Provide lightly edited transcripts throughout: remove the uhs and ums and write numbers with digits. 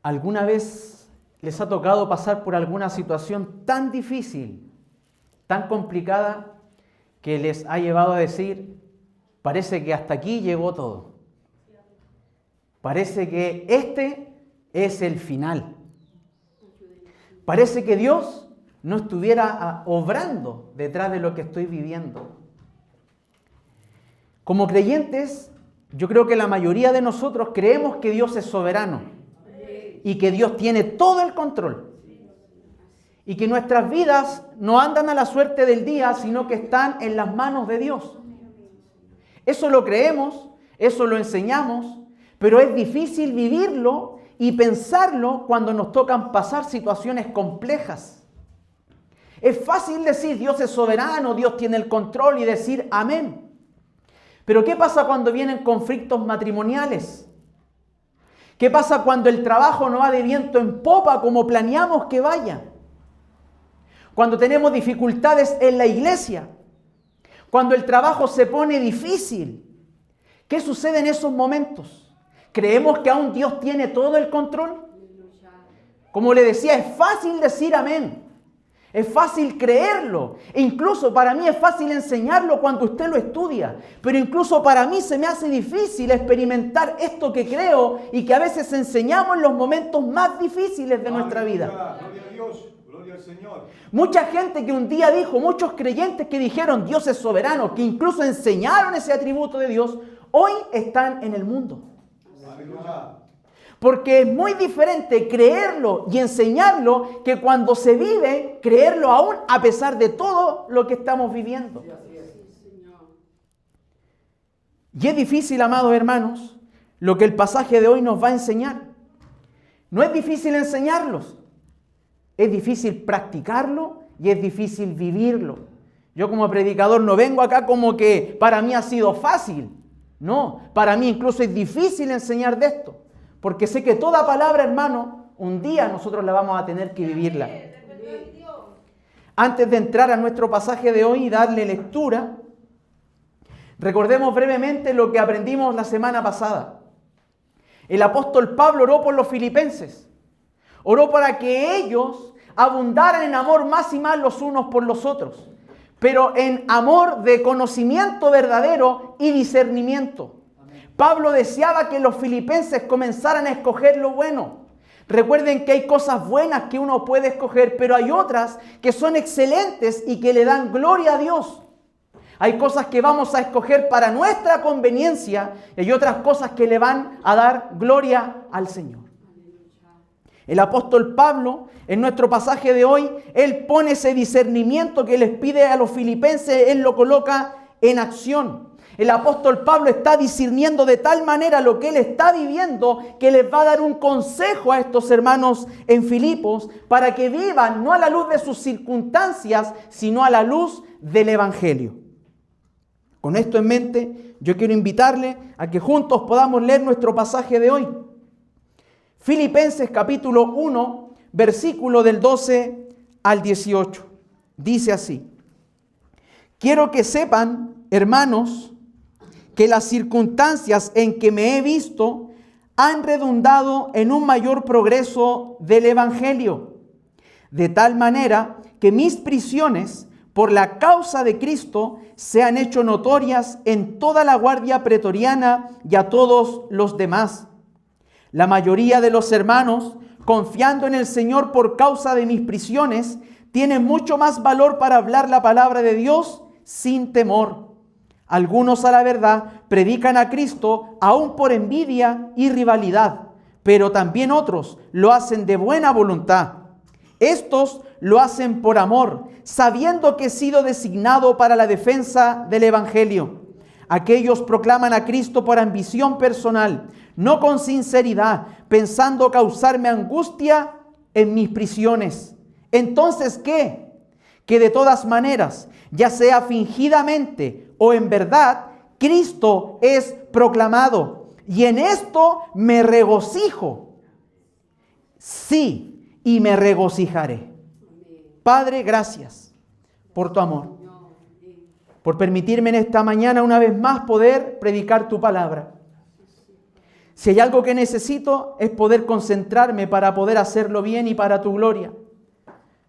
¿Alguna vez les ha tocado pasar por alguna situación tan difícil, tan complicada, que les ha llevado a decir, parece que hasta aquí llegó todo? Parece que este es el final. Parece que Dios no estuviera obrando detrás de lo que estoy viviendo. Como creyentes, yo creo que la mayoría de nosotros creemos que Dios es soberano y que Dios tiene todo el control. Y que nuestras vidas no andan a la suerte del día, sino que están en las manos de Dios. Eso lo creemos, eso lo enseñamos, pero es difícil vivirlo y pensarlo cuando nos tocan pasar situaciones complejas. Es fácil decir Dios es soberano, Dios tiene el control y decir amén. Pero ¿qué pasa cuando vienen conflictos matrimoniales? ¿Qué pasa cuando el trabajo no va de viento en popa como planeamos que vaya? Cuando tenemos dificultades en la iglesia, cuando el trabajo se pone difícil, ¿qué sucede en esos momentos? ¿Creemos que aún Dios tiene todo el control? Como le decía, es fácil decir amén, es fácil creerlo, e incluso para mí es fácil enseñarlo cuando usted lo estudia, pero incluso para mí se me hace difícil experimentar esto que creo y que a veces enseñamos en los momentos más difíciles de nuestra vida. Gloria a Dios. Gloria al Señor. Mucha gente que un día dijo, muchos creyentes que dijeron Dios es soberano, que incluso enseñaron ese atributo de Dios, hoy están en el mundo. Aleluya. Porque es muy diferente creerlo y enseñarlo que cuando se vive, creerlo aún a pesar de todo lo que estamos viviendo. Y es difícil, amados hermanos, lo que el pasaje de hoy nos va a enseñar. No es difícil enseñarlos. Es difícil practicarlo y es difícil vivirlo. Yo como predicador no vengo acá como que para mí ha sido fácil. No, para mí incluso es difícil enseñar de esto. Porque sé que toda palabra, hermano, un día nosotros la vamos a tener que vivirla. Antes de entrar a nuestro pasaje de hoy y darle lectura, recordemos brevemente lo que aprendimos la semana pasada. El apóstol Pablo oró por los filipenses. Oró para que ellos abundaran en amor más y más los unos por los otros, pero en amor de conocimiento verdadero y discernimiento. Pablo deseaba que los filipenses comenzaran a escoger lo bueno. Recuerden que hay cosas buenas que uno puede escoger, pero hay otras que son excelentes y que le dan gloria a Dios. Hay cosas que vamos a escoger para nuestra conveniencia y hay otras cosas que le van a dar gloria al Señor. El apóstol Pablo, en nuestro pasaje de hoy, él pone ese discernimiento que les pide a los filipenses, él lo coloca en acción. El apóstol Pablo está discerniendo de tal manera lo que él está viviendo que les va a dar un consejo a estos hermanos en Filipos para que vivan no a la luz de sus circunstancias, sino a la luz del Evangelio. Con esto en mente, yo quiero invitarle a que juntos podamos leer nuestro pasaje de hoy. Filipenses capítulo 1, versículo del 12 al 18. Dice así: quiero que sepan, hermanos, que las circunstancias en que me he visto han redundado en un mayor progreso del Evangelio, de tal manera que mis prisiones por la causa de Cristo se han hecho notorias en toda la guardia pretoriana y a todos los demás. La mayoría de los hermanos, confiando en el Señor por causa de mis prisiones, tienen mucho más valor para hablar la palabra de Dios sin temor. Algunos, a la verdad, predican a Cristo aún por envidia y rivalidad, pero también otros lo hacen de buena voluntad. Estos lo hacen por amor, sabiendo que he sido designado para la defensa del Evangelio. Aquellos proclaman a Cristo por ambición personal, no con sinceridad, pensando causarme angustia en mis prisiones. Entonces, ¿qué? Que de todas maneras, ya sea fingidamente o en verdad, Cristo es proclamado, y en esto me regocijo. Sí, y me regocijaré. Padre, gracias por tu amor, por permitirme en esta mañana una vez más poder predicar tu palabra. Si hay algo que necesito es poder concentrarme para poder hacerlo bien y para tu gloria.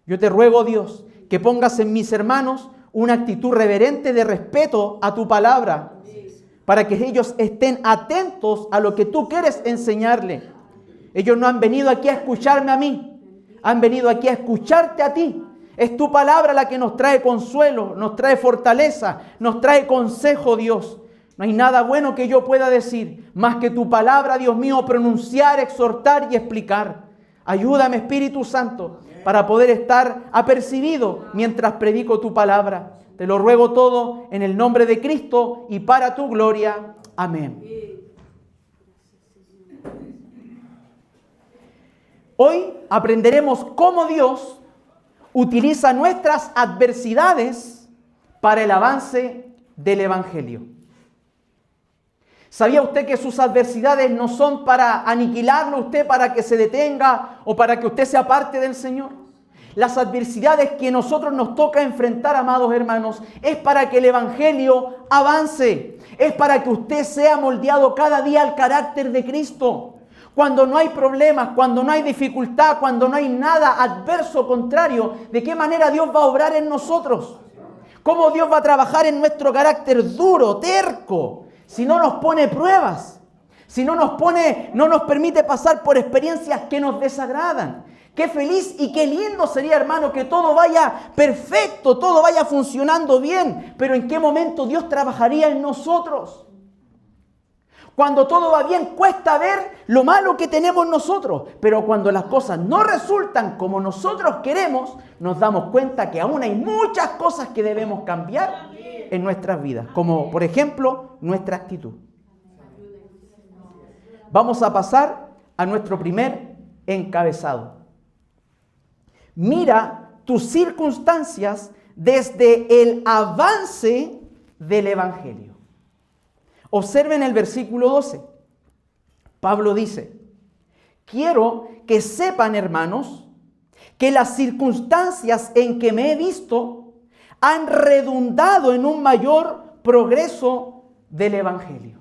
Yo te ruego, Dios, que pongas en mis hermanos una actitud reverente de respeto a tu palabra, para que ellos estén atentos a lo que tú quieres enseñarle. Ellos no han venido aquí a escucharme a mí, han venido aquí a escucharte a ti. Es tu palabra la que nos trae consuelo, nos trae fortaleza, nos trae consejo, Dios. No hay nada bueno que yo pueda decir, más que tu palabra, Dios mío, pronunciar, exhortar y explicar. Ayúdame, Espíritu Santo, para poder estar apercibido mientras predico tu palabra. Te lo ruego todo en el nombre de Cristo y para tu gloria. Amén. Hoy aprenderemos cómo Dios utiliza nuestras adversidades para el avance del Evangelio. ¿Sabía usted que sus adversidades no son para aniquilarlo usted, para que se detenga o para que usted se aparte del Señor? Las adversidades que nosotros nos toca enfrentar, amados hermanos, es para que el Evangelio avance. Es para que usted sea moldeado cada día al carácter de Cristo. Cuando no hay problemas, cuando no hay dificultad, cuando no hay nada adverso, contrario, ¿de qué manera Dios va a obrar en nosotros? ¿Cómo Dios va a trabajar en nuestro carácter duro, terco? Si no nos pone pruebas, si no nos permite pasar por experiencias que nos desagradan. Qué feliz y qué lindo sería, hermano, que todo vaya perfecto, todo vaya funcionando bien. Pero ¿en qué momento Dios trabajaría en nosotros? Cuando todo va bien, cuesta ver lo malo que tenemos nosotros. Pero cuando las cosas no resultan como nosotros queremos, nos damos cuenta que aún hay muchas cosas que debemos cambiar en nuestras vidas. Como, por ejemplo, nuestra actitud. Vamos a pasar a nuestro primer encabezado. Mira tus circunstancias desde el avance del Evangelio. Observen el versículo 12. Pablo dice: quiero que sepan, hermanos, que las circunstancias en que me he visto han redundado en un mayor progreso del Evangelio.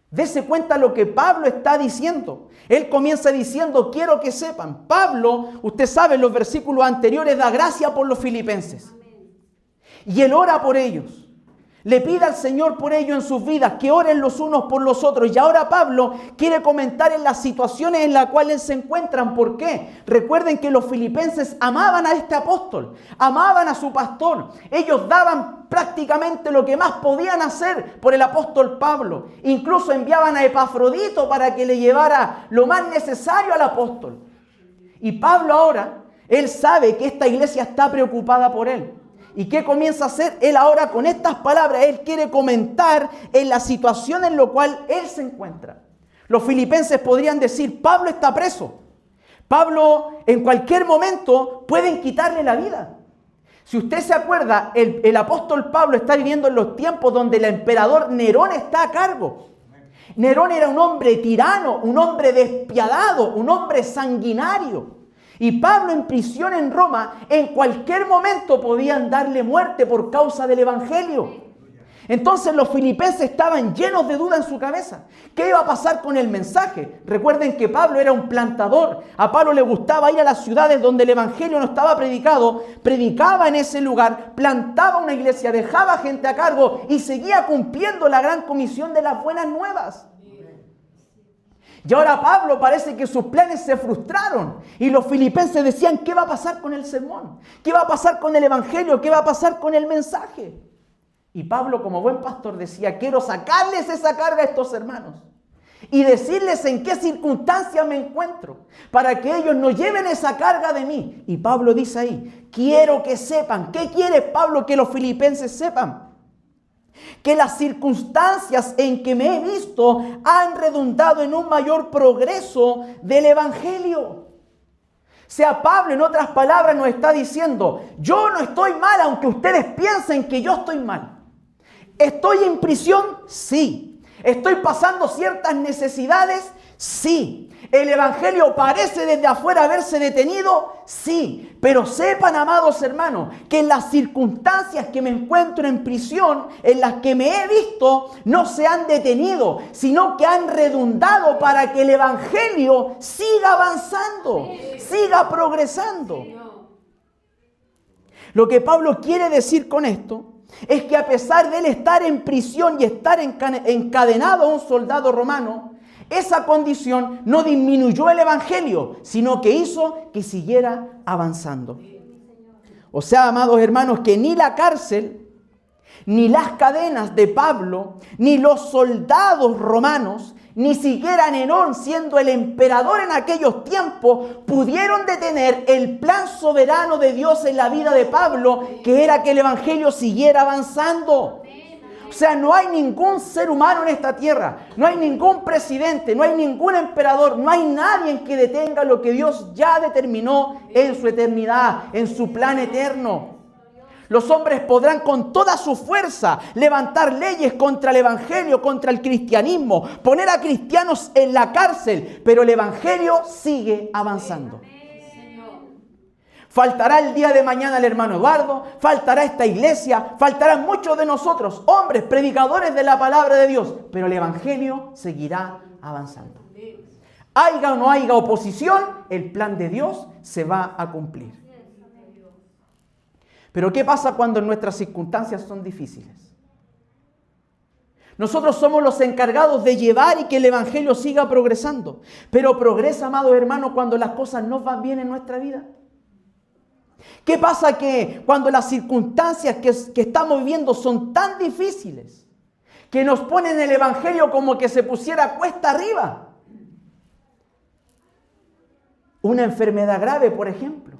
Dese cuenta lo que Pablo está diciendo. Él comienza diciendo: quiero que sepan. Pablo, usted sabe, en los versículos anteriores da gracia por los filipenses. Y él ora por ellos. Le pide al Señor por ellos en sus vidas, que oren los unos por los otros. Y ahora Pablo quiere comentar en las situaciones en las cuales se encuentran. ¿Por qué? Recuerden que los filipenses amaban a este apóstol, amaban a su pastor. Ellos daban prácticamente lo que más podían hacer por el apóstol Pablo. Incluso enviaban a Epafrodito para que le llevara lo más necesario al apóstol. Y Pablo ahora, él sabe que esta iglesia está preocupada por él. ¿Y qué comienza a hacer? Él ahora con estas palabras, él quiere comentar en la situación en la cual él se encuentra. Los filipenses podrían decir: Pablo está preso. Pablo en cualquier momento pueden quitarle la vida. Si usted se acuerda, el apóstol Pablo está viviendo en los tiempos donde el emperador Nerón está a cargo. Nerón era un hombre tirano, un hombre despiadado, un hombre sanguinario. Y Pablo en prisión en Roma, en cualquier momento podían darle muerte por causa del Evangelio. Entonces los filipenses estaban llenos de duda en su cabeza. ¿Qué iba a pasar con el mensaje? Recuerden que Pablo era un plantador. A Pablo le gustaba ir a las ciudades donde el Evangelio no estaba predicado. Predicaba en ese lugar, plantaba una iglesia, dejaba gente a cargo y seguía cumpliendo la gran comisión de las buenas nuevas. Y ahora Pablo parece que sus planes se frustraron. Y los filipenses decían: ¿qué va a pasar con el sermón? ¿Qué va a pasar con el Evangelio? ¿Qué va a pasar con el mensaje? Y Pablo, como buen pastor, decía: quiero sacarles esa carga a estos hermanos y decirles en qué circunstancias me encuentro, para que ellos no lleven esa carga de mí. Y Pablo dice ahí: quiero que sepan. ¿Qué quiere Pablo que los filipenses sepan? Que las circunstancias en que me he visto han redundado en un mayor progreso del Evangelio. O sea, Pablo en otras palabras nos está diciendo: yo no estoy mal aunque ustedes piensen que yo estoy mal. ¿Estoy en prisión? Sí. ¿Estoy pasando ciertas necesidades? Sí. ¿El Evangelio parece desde afuera haberse detenido? Sí. Pero sepan, amados hermanos, que en las circunstancias que me encuentro en prisión, en las que me he visto, no se han detenido, sino que han redundado para que el Evangelio siga avanzando, siga progresando. Lo que Pablo quiere decir con esto es que a pesar de él estar en prisión y estar encadenado a un soldado romano, esa condición no disminuyó el Evangelio, sino que hizo que siguiera avanzando. O sea, amados hermanos, que ni la cárcel, ni las cadenas de Pablo, ni los soldados romanos, ni siquiera Nerón, siendo el emperador en aquellos tiempos, pudieron detener el plan soberano de Dios en la vida de Pablo, que era que el Evangelio siguiera avanzando. O sea, no hay ningún ser humano en esta tierra, no hay ningún presidente, no hay ningún emperador, no hay nadie que detenga lo que Dios ya determinó en su eternidad, en su plan eterno. Los hombres podrán con toda su fuerza levantar leyes contra el Evangelio, contra el cristianismo, poner a cristianos en la cárcel, pero el Evangelio sigue avanzando. Faltará el día de mañana el hermano Eduardo, faltará esta iglesia, faltarán muchos de nosotros, hombres, predicadores de la palabra de Dios, pero el Evangelio seguirá avanzando. Haya o no haya oposición, el plan de Dios se va a cumplir. Pero ¿qué pasa cuando nuestras circunstancias son difíciles? Nosotros somos los encargados de llevar y que el Evangelio siga progresando. Pero progresa, amado hermano, cuando las cosas no van bien en nuestra vida. ¿Qué pasa que cuando las circunstancias que estamos viviendo son tan difíciles que nos ponen el Evangelio como que se pusiera cuesta arriba? Una enfermedad grave, por ejemplo.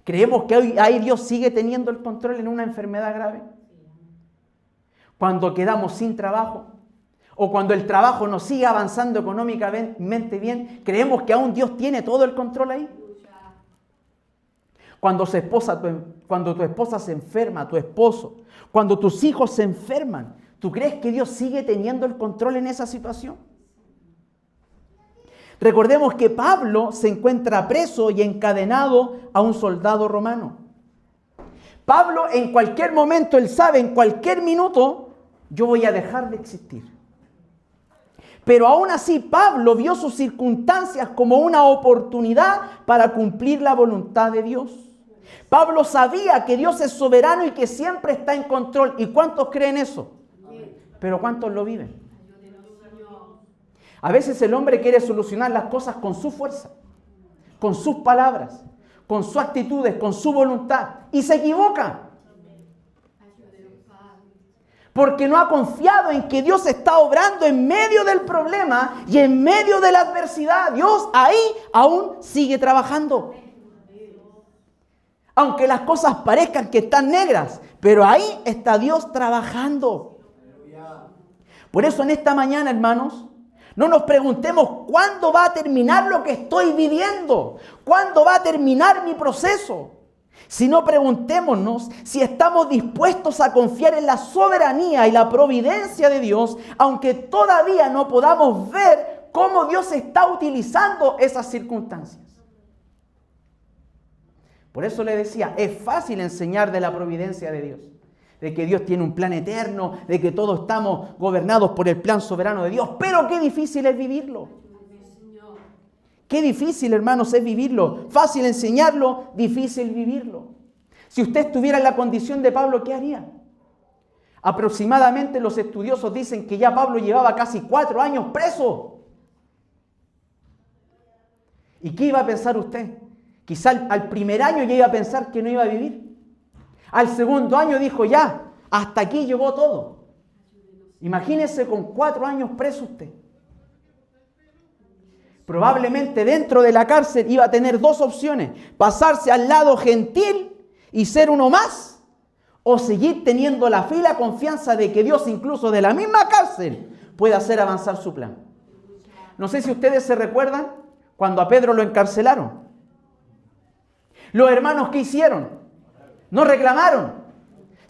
¿Creemos que ahí Dios sigue teniendo el control en una enfermedad grave? Cuando quedamos sin trabajo o cuando el trabajo no sigue avanzando económicamente bien, ¿creemos que aún Dios tiene todo el control ahí? Cuando tu esposa se enferma, tu esposo, cuando tus hijos se enferman, ¿tú crees que Dios sigue teniendo el control en esa situación? Recordemos que Pablo se encuentra preso y encadenado a un soldado romano. Pablo en cualquier momento, él sabe, en cualquier minuto, yo voy a dejar de existir. Pero aún así Pablo vio sus circunstancias como una oportunidad para cumplir la voluntad de Dios. Pablo sabía que Dios es soberano y que siempre está en control. ¿Y cuántos creen eso? Pero ¿cuántos lo viven? A veces el hombre quiere solucionar las cosas con su fuerza, con sus palabras, con sus actitudes, con su voluntad. Y se equivoca. Porque no ha confiado en que Dios está obrando en medio del problema y en medio de la adversidad. Dios ahí aún sigue trabajando. Aunque las cosas parezcan que están negras, pero ahí está Dios trabajando. Por eso en esta mañana, hermanos, no nos preguntemos cuándo va a terminar lo que estoy viviendo, cuándo va a terminar mi proceso. Sino preguntémonos si estamos dispuestos a confiar en la soberanía y la providencia de Dios, aunque todavía no podamos ver cómo Dios está utilizando esas circunstancias. Por eso le decía, es fácil enseñar de la providencia de Dios, de que Dios tiene un plan eterno, de que todos estamos gobernados por el plan soberano de Dios, pero qué difícil es vivirlo. Qué difícil, hermanos, es vivirlo. Fácil enseñarlo, difícil vivirlo. Si usted estuviera en la condición de Pablo, ¿qué haría? Aproximadamente los estudiosos dicen que ya Pablo llevaba casi 4 años preso. ¿Y qué iba a pensar usted? Quizá al primer año ya iba a pensar que no iba a vivir. Al segundo año dijo ya, hasta aquí llegó todo. Imagínese con 4 años preso usted. Probablemente dentro de la cárcel iba a tener 2 opciones. Pasarse al lado gentil y ser uno más. O seguir teniendo la fe y la confianza de que Dios incluso de la misma cárcel puede hacer avanzar su plan. No sé si ustedes se recuerdan cuando a Pedro lo encarcelaron. Los hermanos, ¿qué hicieron? No reclamaron.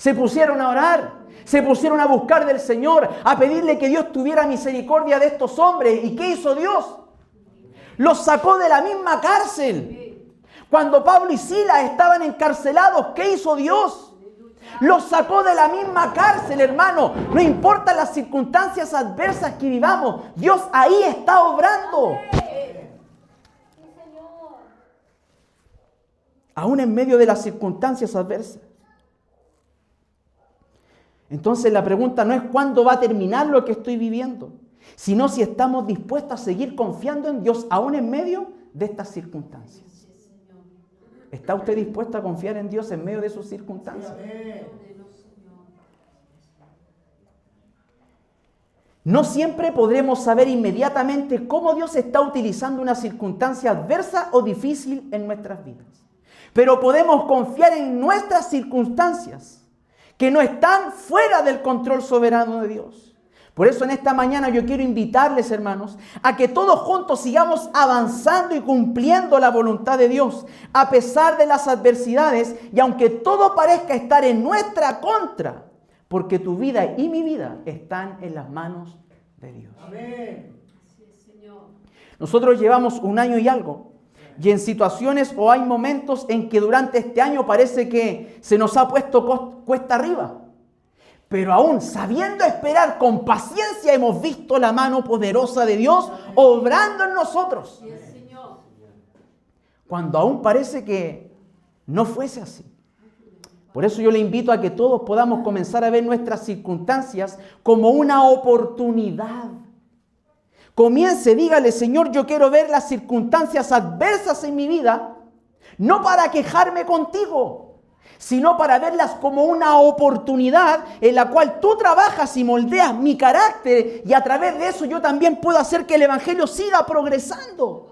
Se pusieron a orar, se pusieron a buscar del Señor, a pedirle que Dios tuviera misericordia de estos hombres. ¿Y qué hizo Dios? Los sacó de la misma cárcel. Cuando Pablo y Silas estaban encarcelados, ¿qué hizo Dios? Los sacó de la misma cárcel, hermano. No importa las circunstancias adversas que vivamos, Dios ahí está obrando. Aún en medio de las circunstancias adversas. Entonces la pregunta no es cuándo va a terminar lo que estoy viviendo, sino si estamos dispuestos a seguir confiando en Dios aún en medio de estas circunstancias. ¿Está usted dispuesto a confiar en Dios en medio de sus circunstancias? No siempre podremos saber inmediatamente cómo Dios está utilizando una circunstancia adversa o difícil en nuestras vidas. Pero podemos confiar en nuestras circunstancias, que no están fuera del control soberano de Dios. Por eso en esta mañana yo quiero invitarles, hermanos, a que todos juntos sigamos avanzando y cumpliendo la voluntad de Dios, a pesar de las adversidades y aunque todo parezca estar en nuestra contra, porque tu vida y mi vida están en las manos de Dios. Amén. Así es, Señor. Nosotros llevamos 1 año y algo. Y en situaciones o hay momentos en que durante este año parece que se nos ha puesto cuesta arriba. Pero aún sabiendo esperar con paciencia hemos visto la mano poderosa de Dios obrando en nosotros. Así es, Señor. Cuando aún parece que no fuese así. Por eso yo le invito a que todos podamos comenzar a ver nuestras circunstancias como una oportunidad. Comience, dígale, Señor, yo quiero ver las circunstancias adversas en mi vida, no para quejarme contigo, sino para verlas como una oportunidad en la cual tú trabajas y moldeas mi carácter y a través de eso yo también puedo hacer que el Evangelio siga progresando.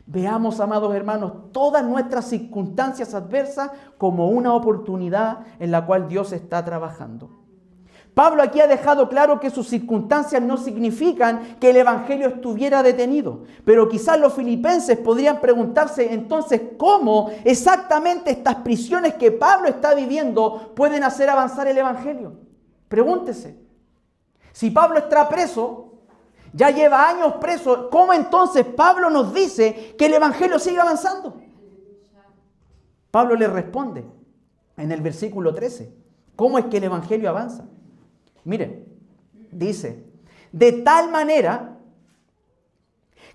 Veamos, amados hermanos, todas nuestras circunstancias adversas como una oportunidad en la cual Dios está trabajando. Pablo aquí ha dejado claro que sus circunstancias no significan que el Evangelio estuviera detenido. Pero quizás los filipenses podrían preguntarse entonces cómo exactamente estas prisiones que Pablo está viviendo pueden hacer avanzar el Evangelio. Pregúntese. Si Pablo está preso, ya lleva años preso, ¿cómo entonces Pablo nos dice que el Evangelio sigue avanzando? Pablo le responde en el versículo 13. ¿Cómo es que el Evangelio avanza? Mire, dice, de tal manera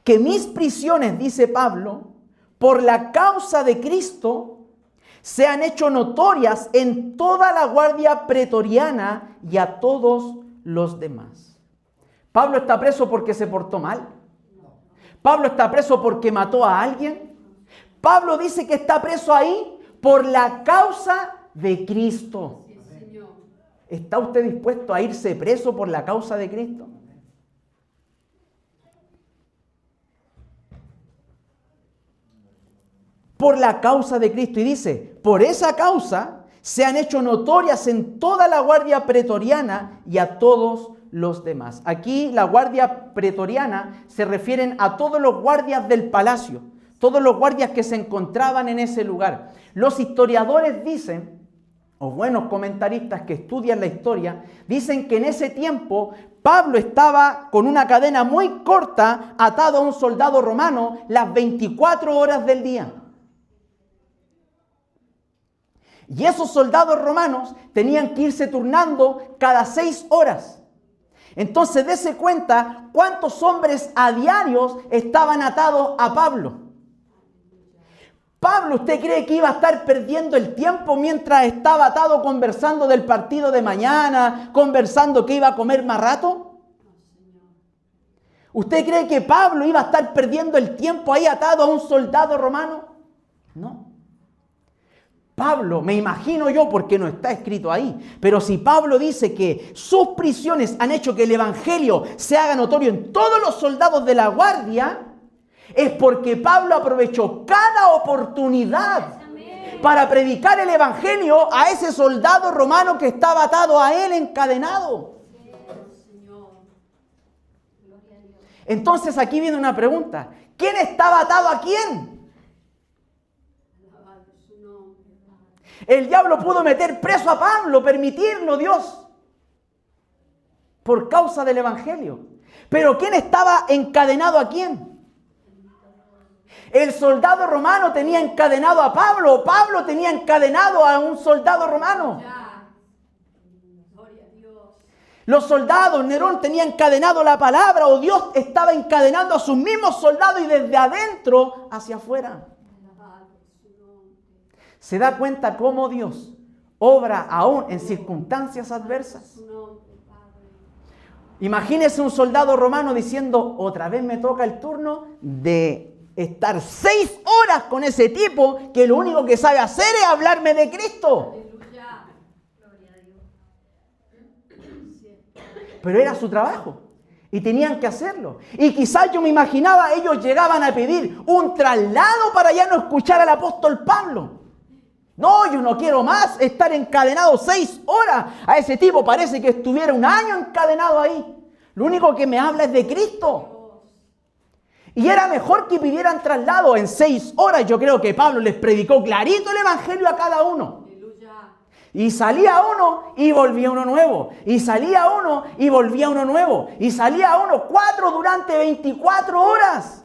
que mis prisiones, dice Pablo, por la causa de Cristo, se han hecho notorias en toda la guardia pretoriana y a todos los demás. Pablo está preso porque se portó mal. Pablo está preso porque mató a alguien. Pablo dice que está preso ahí por la causa de Cristo. ¿Está usted dispuesto a irse preso por la causa de Cristo? Por la causa de Cristo. Y dice, por esa causa se han hecho notorias en toda la guardia pretoriana y a todos los demás. Aquí la guardia pretoriana se refieren a todos los guardias del palacio, todos los guardias que se encontraban en ese lugar. Los historiadores dicen, o buenos comentaristas que estudian la historia, dicen que en ese tiempo Pablo estaba con una cadena muy corta atado a un soldado romano las 24 horas del día. Y esos soldados romanos tenían que irse turnando cada 6 horas. Entonces dése cuenta cuántos hombres a diarios estaban atados a Pablo. Pablo, ¿usted cree que iba a estar perdiendo el tiempo mientras estaba atado conversando del partido de mañana, conversando que iba a comer más rato? ¿Usted cree que Pablo iba a estar perdiendo el tiempo ahí atado a un soldado romano? No. Pablo, me imagino yo, porque no está escrito ahí, pero si Pablo dice que sus prisiones han hecho que el Evangelio se haga notorio en todos los soldados de la guardia, es porque Pablo aprovechó cada oportunidad para predicar el Evangelio a ese soldado romano que estaba atado a él encadenado. Entonces aquí viene una pregunta. ¿Quién estaba atado a quién? El diablo pudo meter preso a Pablo, permitirlo Dios, por causa del evangelio. Pero ¿quién estaba encadenado a quién? El soldado romano tenía encadenado a Pablo. Pablo tenía encadenado a un soldado romano. Los soldados, Nerón tenía encadenado la palabra, o Dios estaba encadenando a sus mismos soldados y desde adentro hacia afuera. ¿Se da cuenta cómo Dios obra aún en circunstancias adversas? Imagínese un soldado romano diciendo, otra vez me toca el turno de estar 6 horas con ese tipo que lo único que sabe hacer es hablarme de Cristo. Pero era su trabajo y tenían que hacerlo. Y quizás yo me imaginaba, ellos llegaban a pedir un traslado para ya no escuchar al apóstol Pablo. No, yo no quiero más estar encadenado 6 horas. A ese tipo parece que estuviera 1 año encadenado ahí. Lo único que me habla es de Cristo. Y era mejor que pidieran traslado en 6 horas. Yo creo que Pablo les predicó clarito el evangelio a cada uno. Y salía uno y volvía uno nuevo. Y salía uno y volvía uno nuevo. Y salía uno 4 durante 24 horas.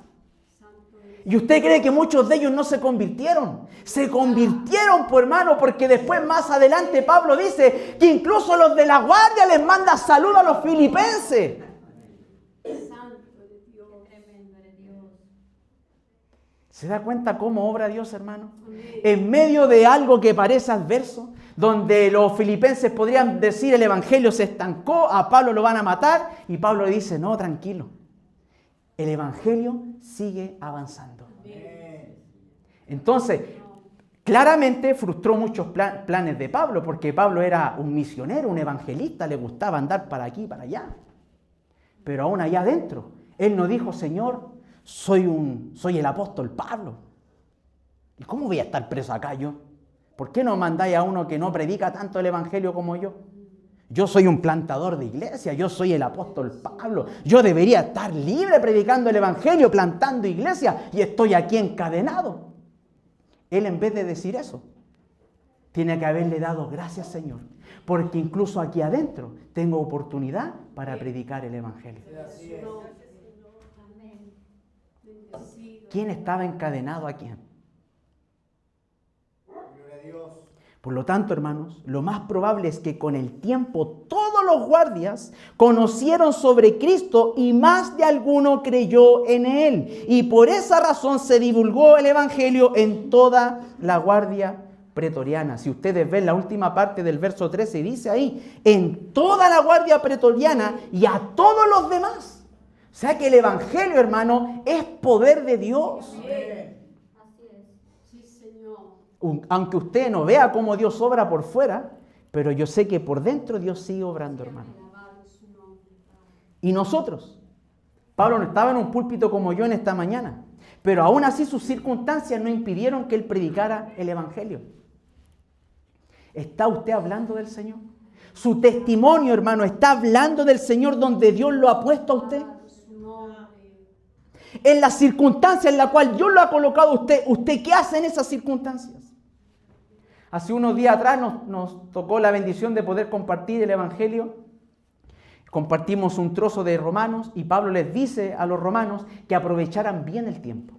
¿Y usted cree que muchos de ellos no se convirtieron? Se convirtieron, pues hermano, porque después más adelante Pablo dice que incluso los de la guardia les manda saludo a los filipenses. ¿Se da cuenta cómo obra Dios, hermano? En medio de algo que parece adverso, donde los filipenses podrían decir el evangelio se estancó, a Pablo lo van a matar, y Pablo le dice, no, tranquilo, el evangelio sigue avanzando. Entonces, claramente frustró muchos planes de Pablo, porque Pablo era un misionero, un evangelista, le gustaba andar para aquí y para allá. Pero aún allá adentro, él no dijo, Señor, soy el apóstol Pablo. ¿Y cómo voy a estar preso acá yo? ¿Por qué no mandáis a uno que no predica tanto el evangelio como yo? Yo soy un plantador de iglesia, yo soy el apóstol Pablo. Yo debería estar libre predicando el evangelio, plantando iglesia, y estoy aquí encadenado. Él, en vez de decir eso, tiene que haberle dado gracias, Señor, porque incluso aquí adentro tengo oportunidad para predicar el evangelio. ¿Quién estaba encadenado a quién? Por lo tanto, hermanos, lo más probable es que con el tiempo todos los guardias conocieron sobre Cristo y más de alguno creyó en Él. Y por esa razón se divulgó el evangelio en toda la guardia pretoriana. Si ustedes ven la última parte del verso 13, dice ahí, en toda la guardia pretoriana y a todos los demás. O sea que el evangelio, hermano, es poder de Dios. Aunque usted no vea cómo Dios obra por fuera, pero yo sé que por dentro Dios sigue obrando, hermano. Y nosotros, Pablo no estaba en un púlpito como yo en esta mañana, pero aún así sus circunstancias no impidieron que él predicara el evangelio. ¿Está usted hablando del Señor? Su testimonio, hermano, está hablando del Señor donde Dios lo ha puesto a usted. En las circunstancias en las cuales Dios lo ha colocado a usted, ¿usted qué hace en esas circunstancias? Hace unos días atrás nos tocó la bendición de poder compartir el evangelio. Compartimos un trozo de Romanos y Pablo les dice a los romanos que aprovecharan bien el tiempo.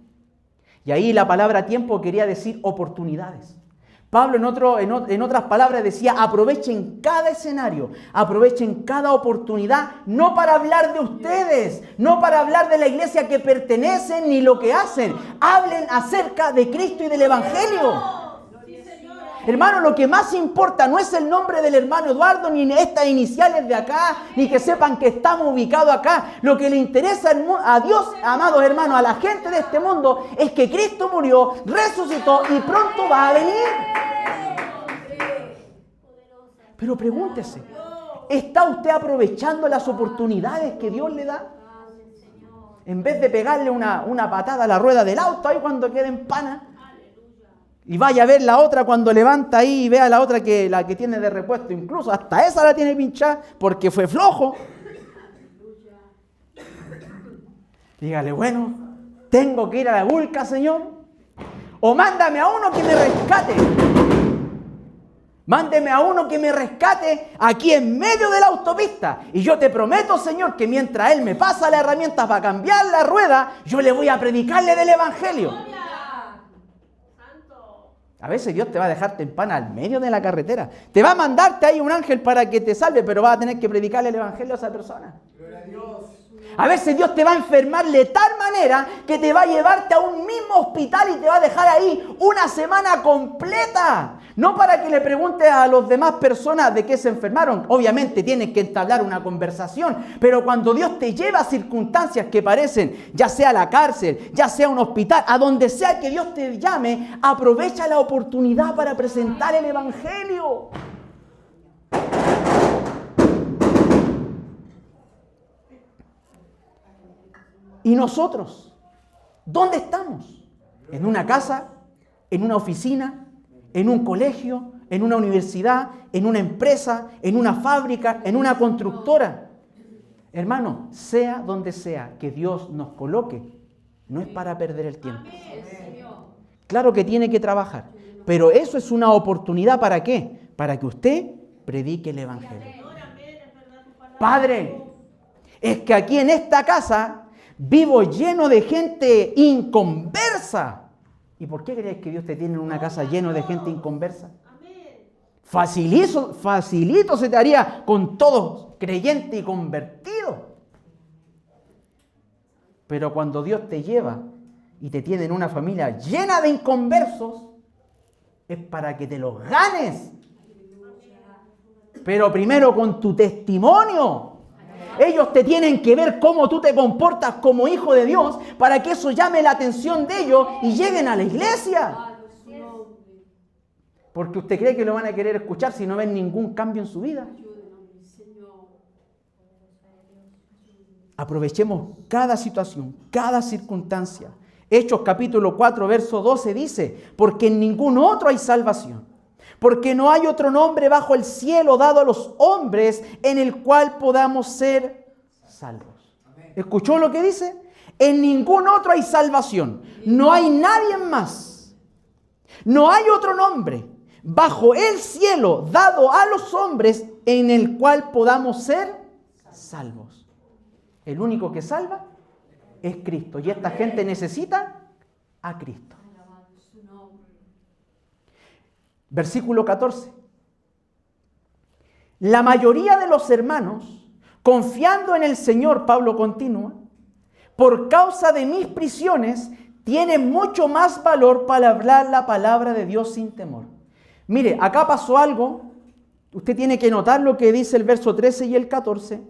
Y ahí la palabra tiempo quería decir oportunidades. Pablo en otras palabras decía, aprovechen cada escenario, aprovechen cada oportunidad, no para hablar de ustedes, no para hablar de la iglesia que pertenecen ni lo que hacen. Hablen acerca de Cristo y del evangelio. Hermano, lo que más importa no es el nombre del hermano Eduardo, ni estas iniciales de acá, ni que sepan que estamos ubicados acá. Lo que le interesa a Dios, amados hermanos, a la gente de este mundo, es que Cristo murió, resucitó y pronto va a venir. Pero pregúntese, ¿está usted aprovechando las oportunidades que Dios le da? En vez de pegarle una patada a la rueda del auto ahí cuando quede en pana. Y vaya a ver la otra cuando levanta ahí y vea la otra la que tiene de repuesto. Incluso hasta esa la tiene pinchada porque fue flojo. Dígale, bueno, tengo que ir a la Vulca, Señor. O mándame a uno que me rescate. Mándeme a uno que me rescate aquí en medio de la autopista. Y yo te prometo, Señor, que mientras Él me pasa las herramientas para cambiar la rueda, yo le voy a predicarle del Evangelio. A veces Dios te va a dejarte en pan al medio de la carretera. Te va a mandarte ahí un ángel para que te salve, pero vas a tener que predicarle el Evangelio a esa persona. A veces Dios te va a enfermar de tal manera que te va a llevarte a un mismo hospital y te va a dejar ahí una semana completa. No para que le preguntes a las demás personas de qué se enfermaron. Obviamente tienes que entablar una conversación. Pero cuando Dios te lleva a circunstancias que parecen, ya sea la cárcel, ya sea un hospital, a donde sea que Dios te llame, aprovecha la oportunidad para presentar el Evangelio. ¿Y nosotros? ¿Dónde estamos? ¿En una casa? ¿En una oficina? ¿En un colegio? ¿En una universidad? ¿En una empresa? ¿En una fábrica? ¿En una constructora? Hermano, sea donde sea que Dios nos coloque, no es para perder el tiempo. Claro que tiene que trabajar, pero eso es una oportunidad, ¿para qué? Para que usted predique el Evangelio. Padre, es que aquí en esta casa vivo lleno de gente inconversa. ¿Y por qué crees que Dios te tiene en una casa lleno de gente inconversa? Facilito se te haría con todos creyentes y convertidos. Pero cuando Dios te lleva y te tiene en una familia llena de inconversos, es para que te los ganes. Pero primero con tu testimonio. Ellos te tienen que ver cómo tú te comportas como hijo de Dios para que eso llame la atención de ellos y lleguen a la iglesia. Porque usted cree que lo van a querer escuchar si no ven ningún cambio en su vida. Aprovechemos cada situación, cada circunstancia. Hechos capítulo 4, verso 12 dice, porque en ningún otro hay salvación. Porque no hay otro nombre bajo el cielo dado a los hombres en el cual podamos ser salvos. ¿Escuchó lo que dice? En ningún otro hay salvación. No hay nadie más. No hay otro nombre bajo el cielo dado a los hombres en el cual podamos ser salvos. El único que salva es Cristo. Y esta gente necesita a Cristo. Versículo 14. La mayoría de los hermanos, confiando en el Señor, Pablo continúa, por causa de mis prisiones, tienen mucho más valor para hablar la palabra de Dios sin temor. Mire, acá pasó algo. Usted tiene que notar lo que dice el verso 13 y el 14.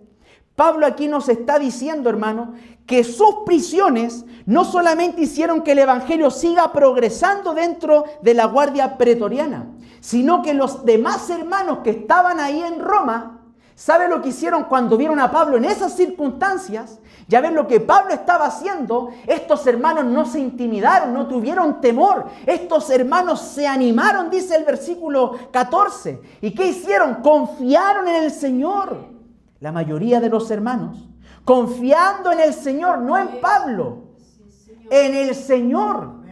Pablo aquí nos está diciendo, hermano, que sus prisiones no solamente hicieron que el evangelio siga progresando dentro de la guardia pretoriana, sino que los demás hermanos que estaban ahí en Roma, ¿sabe lo que hicieron cuando vieron a Pablo en esas circunstancias? Ya ven lo que Pablo estaba haciendo. Estos hermanos no se intimidaron, no tuvieron temor. Estos hermanos se animaron, dice el versículo 14. ¿Y qué hicieron? Confiaron en el Señor. La mayoría de los hermanos, confiando en el Señor, no en Pablo, en el Señor.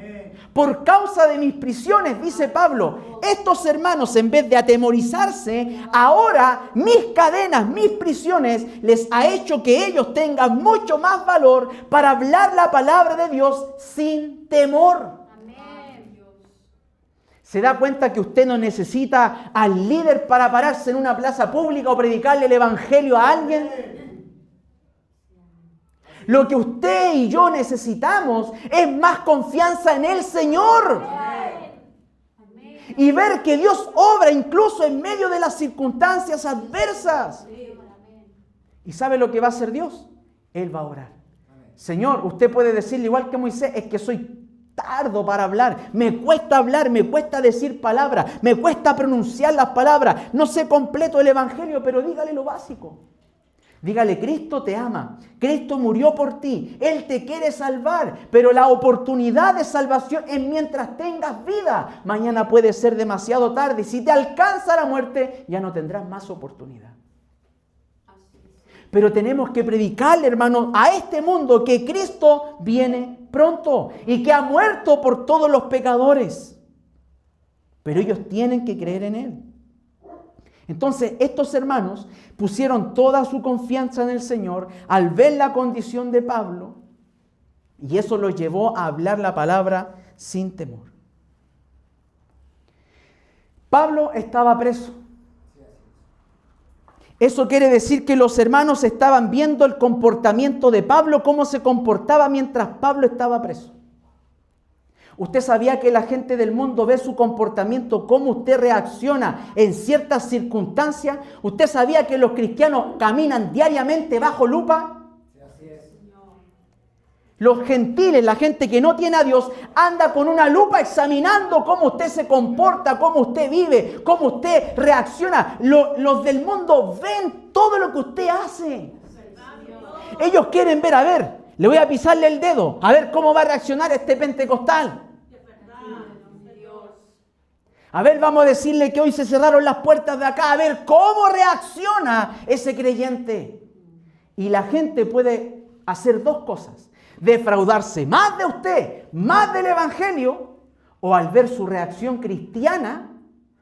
Por causa de mis prisiones, dice Pablo, estos hermanos, en vez de atemorizarse, ahora mis cadenas, mis prisiones, les ha hecho que ellos tengan mucho más valor para hablar la palabra de Dios sin temor. ¿Se da cuenta que usted no necesita al líder para pararse en una plaza pública o predicarle el evangelio a alguien? Lo que usted y yo necesitamos es más confianza en el Señor. Y ver que Dios obra incluso en medio de las circunstancias adversas. ¿Y sabe lo que va a hacer Dios? Él va a orar. Señor, usted puede decirle igual que Moisés, es que soy tardo para hablar, me cuesta decir palabras, me cuesta pronunciar las palabras, no sé completo el evangelio, pero dígale lo básico. Dígale, Cristo te ama, Cristo murió por ti, Él te quiere salvar, pero la oportunidad de salvación es mientras tengas vida. Mañana puede ser demasiado tarde y si te alcanza la muerte ya no tendrás más oportunidad. Pero tenemos que predicarle, hermanos, a este mundo que Cristo viene pronto y que ha muerto por todos los pecadores. Pero ellos tienen que creer en Él. Entonces, estos hermanos pusieron toda su confianza en el Señor al ver la condición de Pablo, y eso los llevó a hablar la palabra sin temor. Pablo estaba preso. Eso quiere decir que los hermanos estaban viendo el comportamiento de Pablo, cómo se comportaba mientras Pablo estaba preso. ¿Usted sabía que la gente del mundo ve su comportamiento, cómo usted reacciona en ciertas circunstancias? ¿Usted sabía que los cristianos caminan diariamente bajo lupa? Los gentiles, la gente que no tiene a Dios, anda con una lupa examinando cómo usted se comporta, cómo usted vive, cómo usted reacciona. Los del mundo ven todo lo que usted hace. Ellos quieren ver, a ver, le voy a pisarle el dedo, a ver cómo va a reaccionar este pentecostal. A ver, vamos a decirle que hoy se cerraron las puertas de acá, a ver cómo reacciona ese creyente. Y la gente puede hacer dos cosas: defraudarse más de usted, más del evangelio, o al ver su reacción cristiana,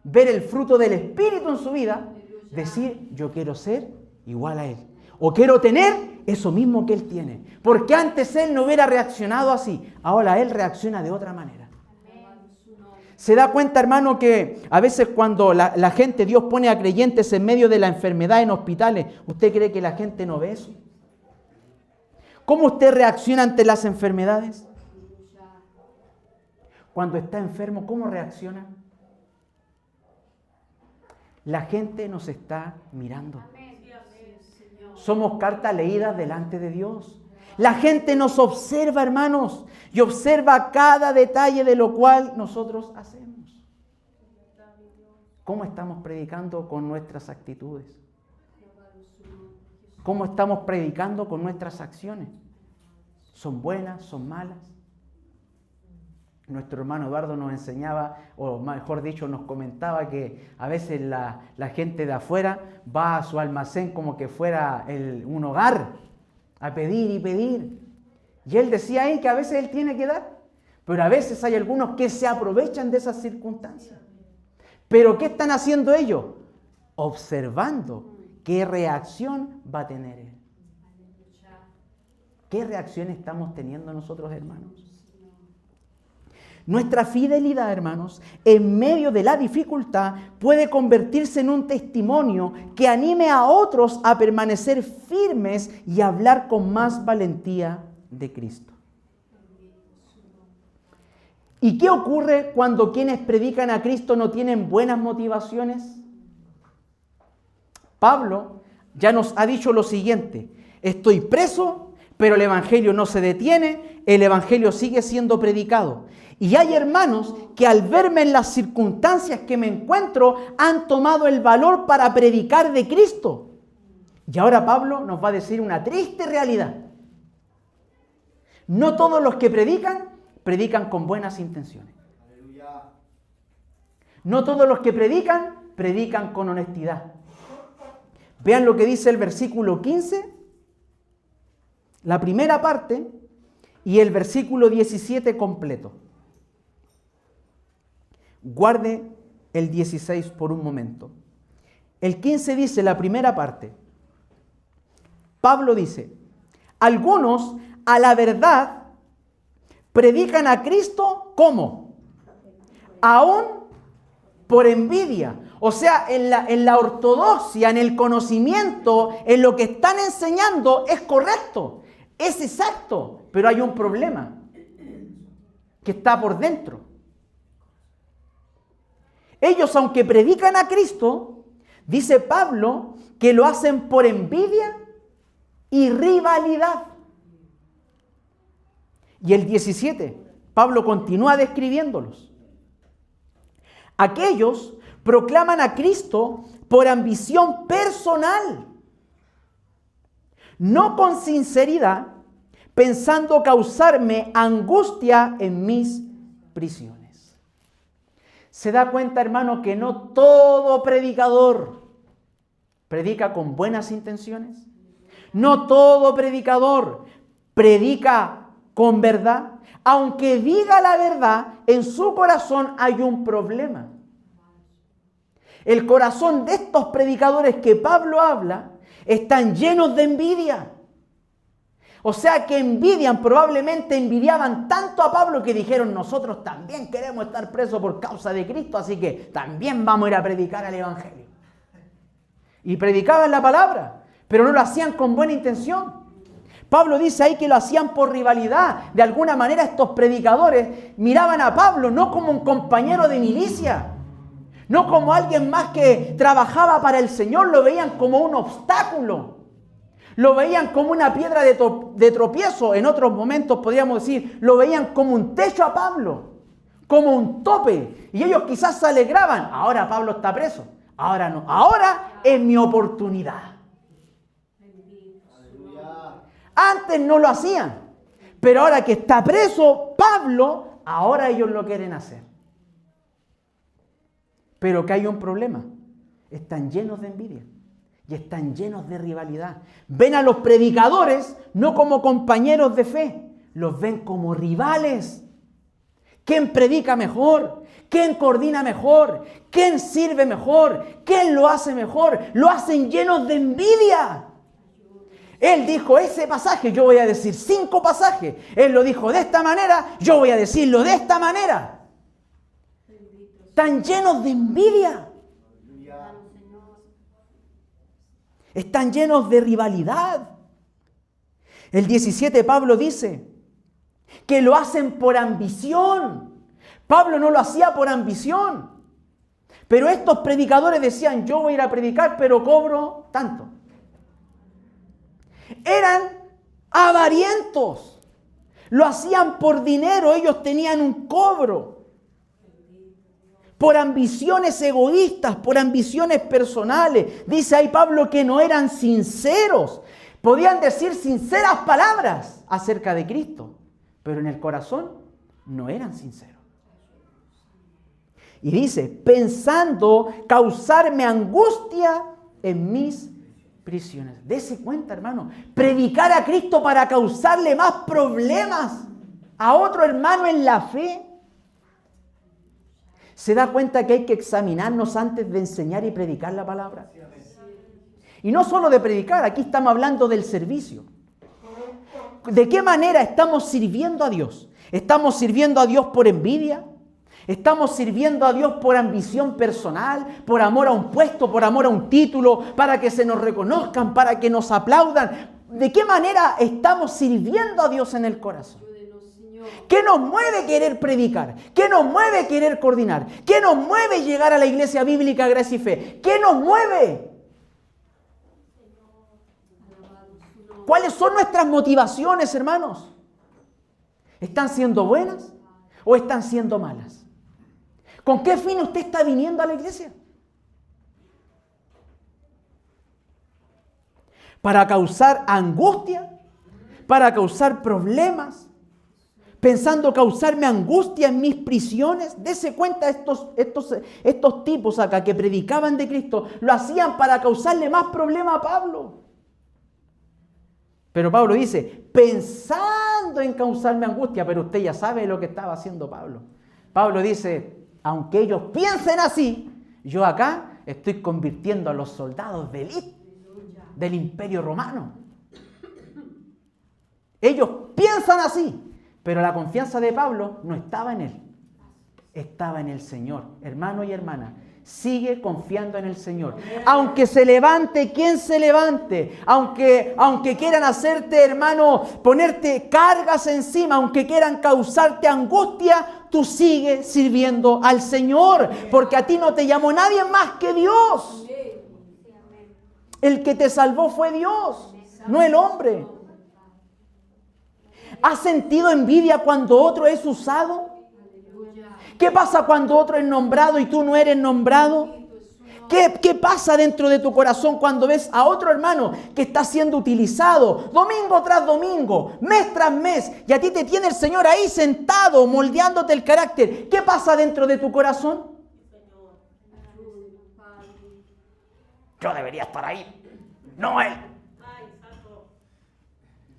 ver el fruto del Espíritu en su vida, decir, yo quiero ser igual a Él, o quiero tener eso mismo que Él tiene, porque antes Él no hubiera reaccionado así, ahora Él reacciona de otra manera. ¿Se da cuenta, hermano, que a veces cuando la gente, Dios pone a creyentes en medio de la enfermedad en hospitales, usted cree que la gente no ve eso? ¿Cómo usted reacciona ante las enfermedades? Cuando está enfermo, ¿cómo reacciona? La gente nos está mirando. Somos cartas leídas delante de Dios. La gente nos observa, hermanos, y observa cada detalle de lo cual nosotros hacemos. ¿Cómo estamos predicando con nuestras actitudes? ¿Cómo estamos predicando con nuestras acciones? ¿Son buenas? ¿Son malas? Nuestro hermano Eduardo nos enseñaba, o mejor dicho, nos comentaba que a veces la gente de afuera va a su almacén como que fuera un hogar, a pedir y pedir. Y él decía ahí que a veces él tiene que dar, pero a veces hay algunos que se aprovechan de esas circunstancias. ¿Pero qué están haciendo ellos? Observando qué reacción va a tener él. ¿Qué reacción estamos teniendo nosotros, hermanos? Nuestra fidelidad, hermanos, en medio de la dificultad puede convertirse en un testimonio que anime a otros a permanecer firmes y hablar con más valentía de Cristo. ¿Y qué ocurre cuando quienes predican a Cristo no tienen buenas motivaciones? Pablo ya nos ha dicho lo siguiente: estoy preso, pero el evangelio no se detiene, el evangelio sigue siendo predicado. Y hay hermanos que al verme en las circunstancias que me encuentro han tomado el valor para predicar de Cristo. Y ahora Pablo nos va a decir una triste realidad. No todos los que predican con buenas intenciones. No todos los que predican con honestidad. Vean lo que dice el versículo 15, la primera parte, y el versículo 17 completo. Guarde el 16 por un momento. El 15 dice, la primera parte, Pablo dice, algunos a la verdad predican a Cristo, ¿cómo? Aún por envidia. O sea, en la ortodoxia, en el conocimiento, en lo que están enseñando es correcto, es exacto, pero hay un problema que está por dentro. Ellos, aunque predican a Cristo, dice Pablo, que lo hacen por envidia y rivalidad. Y el 17, Pablo continúa describiéndolos. Aquellos proclaman a Cristo por ambición personal, no con sinceridad, pensando causarme angustia en mis prisiones. ¿Se da cuenta, hermano, que no todo predicador predica con buenas intenciones? No todo predicador predica con verdad. Aunque diga la verdad, en su corazón hay un problema. El corazón de estos predicadores que Pablo habla están llenos de envidia. O sea que probablemente envidiaban tanto a Pablo que dijeron: nosotros también queremos estar presos por causa de Cristo, así que también vamos a ir a predicar el Evangelio. Y predicaban la palabra, pero no lo hacían con buena intención. Pablo dice ahí que lo hacían por rivalidad. De alguna manera estos predicadores miraban a Pablo no como un compañero de milicia, no como alguien más que trabajaba para el Señor, lo veían como un obstáculo. Lo veían como una piedra de tropiezo. En otros momentos podríamos decir, lo veían como un techo a Pablo, como un tope. Y ellos quizás se alegraban: ahora Pablo está preso, ahora no, ahora es mi oportunidad. Antes no lo hacían, pero ahora que está preso Pablo, ahora ellos lo quieren hacer. Pero que hay un problema: están llenos de envidia. Y están llenos de rivalidad. Ven a los predicadores no como compañeros de fe, los ven como rivales. ¿Quién predica mejor? ¿Quién coordina mejor? ¿Quién sirve mejor? ¿Quién lo hace mejor? Lo hacen llenos de envidia. Él dijo ese pasaje, yo voy a decir 5 pasajes. Él lo dijo de esta manera, yo voy a decirlo de esta manera. Están llenos de envidia. Están llenos de rivalidad. El 17 Pablo dice que lo hacen por ambición. Pablo no lo hacía por ambición. Pero estos predicadores decían: yo voy a ir a predicar, pero cobro tanto. Eran avarientos. Lo hacían por dinero. Ellos tenían un cobro. Por ambiciones egoístas, por ambiciones personales. Dice ahí Pablo que no eran sinceros. Podían decir sinceras palabras acerca de Cristo, pero en el corazón no eran sinceros. Y dice: pensando causarme angustia en mis prisiones. Dese cuenta, hermano, predicar a Cristo para causarle más problemas a otro hermano en la fe. ¿Se da cuenta que hay que examinarnos antes de enseñar y predicar la palabra? Y no solo de predicar, aquí estamos hablando del servicio. ¿De qué manera estamos sirviendo a Dios? ¿Estamos sirviendo a Dios por envidia? ¿Estamos sirviendo a Dios por ambición personal? ¿Por amor a un puesto? ¿Por amor a un título? ¿Para que se nos reconozcan? ¿Para que nos aplaudan? ¿De qué manera estamos sirviendo a Dios en el corazón? ¿Qué nos mueve querer predicar? ¿Qué nos mueve querer coordinar? ¿Qué nos mueve llegar a la iglesia bíblica Gracia y Fe? ¿Qué nos mueve? ¿Cuáles son nuestras motivaciones, hermanos? ¿Están siendo buenas o están siendo malas? ¿Con qué fin usted está viniendo a la iglesia? ¿Para causar angustia? ¿Para causar problemas? Pensando causarme angustia en mis prisiones. Dese cuenta, estos tipos acá que predicaban de Cristo lo hacían para causarle más problema a Pablo. Pero Pablo dice: pensando en causarme angustia. Pero usted ya sabe lo que estaba haciendo Pablo. Pablo dice: aunque ellos piensen así, yo acá estoy convirtiendo a los soldados de élite del Imperio Romano. Ellos piensan así. Pero la confianza de Pablo no estaba en él, estaba en el Señor. Hermano y hermana, sigue confiando en el Señor. Aunque se levante quien se levante, aunque quieran hacerte, hermano, ponerte cargas encima, aunque quieran causarte angustia, tú sigues sirviendo al Señor, porque a ti no te llamó nadie más que Dios. El que te salvó fue Dios, no el hombre. ¿Has sentido envidia cuando otro es usado? ¿Qué pasa cuando otro es nombrado y tú no eres nombrado? ¿Qué pasa dentro de tu corazón cuando ves a otro hermano que está siendo utilizado domingo tras domingo, mes tras mes, y a ti te tiene el Señor ahí sentado, moldeándote el carácter? ¿Qué pasa dentro de tu corazón? Yo debería estar ahí, no él.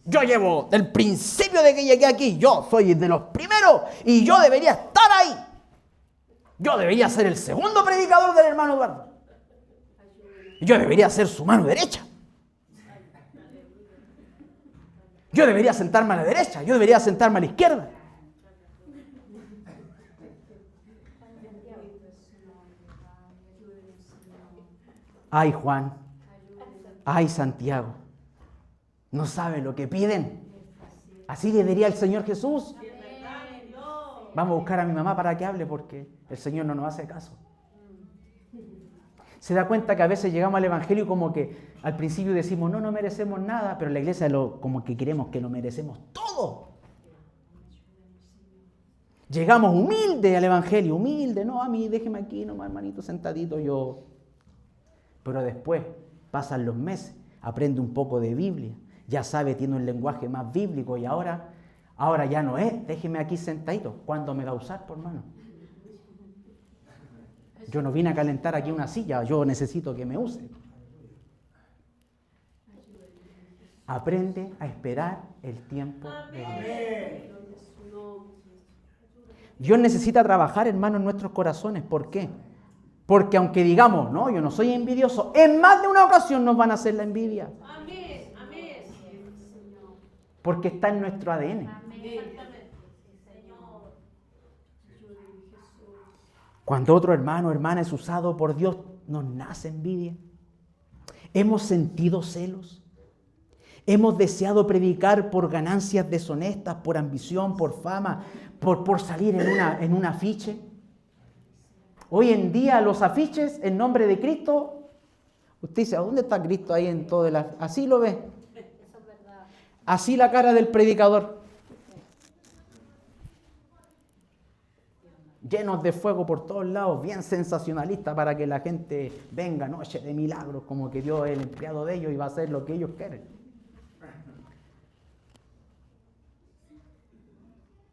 Yo llevo del principio de que llegué aquí, yo soy de los primeros y yo debería estar ahí. Yo debería ser el segundo predicador del hermano Eduardo. Yo debería ser su mano derecha. Yo debería sentarme a la derecha. Yo debería sentarme a la izquierda. Ay, Juan. Ay, Santiago. No saben lo que piden. Así debería el Señor Jesús. Vamos a buscar a mi mamá para que hable porque el Señor no nos hace caso. Se da cuenta que a veces llegamos al Evangelio y como que al principio decimos, no merecemos nada, pero en la iglesia como que queremos que lo merecemos todo. Llegamos humildes al Evangelio, humilde, no, a mí déjeme aquí nomás, hermanito, sentadito yo. Pero después pasan los meses, aprende un poco de Biblia, ya sabe, tiene un lenguaje más bíblico y ahora ya no es, déjeme aquí sentadito. ¿Cuándo me va a usar, por hermano? Yo no vine a calentar aquí una silla, yo necesito que me use. Aprende a esperar el tiempo de Dios. Dios necesita trabajar, hermano, en nuestros corazones. ¿Por qué? Porque aunque digamos, no, yo no soy envidioso, en más de una ocasión nos van a hacer la envidia. Amén, amén. Porque está en nuestro ADN. Cuando otro hermano o hermana es usado por Dios, nos nace envidia. Hemos sentido celos. Hemos deseado predicar por ganancias deshonestas, por ambición, por fama, por salir en un afiche. Hoy en día los afiches en nombre de Cristo, usted dice, ¿a dónde está Cristo ahí en todo el... Así lo ve. Así la cara del predicador. Llenos de fuego por todos lados, bien sensacionalista para que la gente venga, noche de milagros, como que Dios es el empleado de ellos y va a hacer lo que ellos quieren.